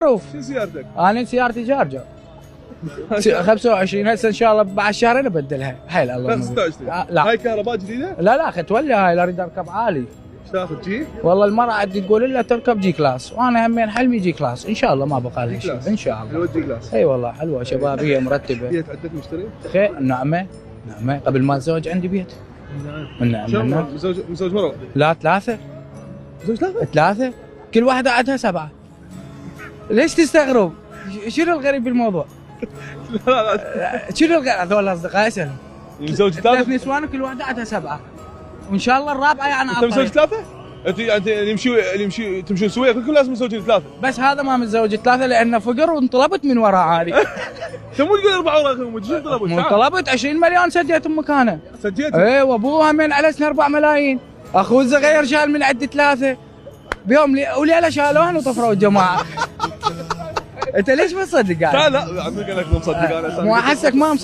معروف. شو سيارتك؟ انا سيارتي جارجر 25 هسه ان شاء الله بعد شهرين ابدلها. حيل الله. 26. لا هاي كهرباء جديده؟ لا اخذت ولا هاي لا اريد اركب عالي. ايش تاخذ جي؟ والله المرأة عندي تقول لها تركب جي كلاس، وانا همين حلمي جي كلاس ان شاء الله ما بقى لها شيء ان شاء الله. حلوه جي كلاس. اي والله حلوه شبابيه مرتبه. بيت عندك مشتري؟ خير نعمه قبل ما اتزوج عندي بيت. نعم. مزوج مره؟ لا 3. مزوج 3؟ 3 كل واحدة عندها 7. ليش تستغرب؟ شنو الغريب بالموضوع؟ لا شنو الغريب؟ هذول اصدقائي اسالهم. مزوج 3 3؟ نسوان وكل واحدة عندها 7. وان شاء الله الرابعة يعني انت مزوج 3؟ انت اللي يمشي تمشون سويا كلكم لازم مزوجين 3. بس هذا ما متزوج 3 لانه فقر وانطلبت من وراه عادي. انت مو تقول 4 وراكم شو طلبوا؟ انطلبت 20 مليون سديت مكانه. سجلت؟ ايه وابوها من على سنه 4 ملايين. اخوه الصغير شال من عند 3 بيوم وليله شالوهن وطفروا الجماعه. انت ليش ما تصدق؟ لا لا عمي قال لك مو مصدق انا مو احسك ما مصدق.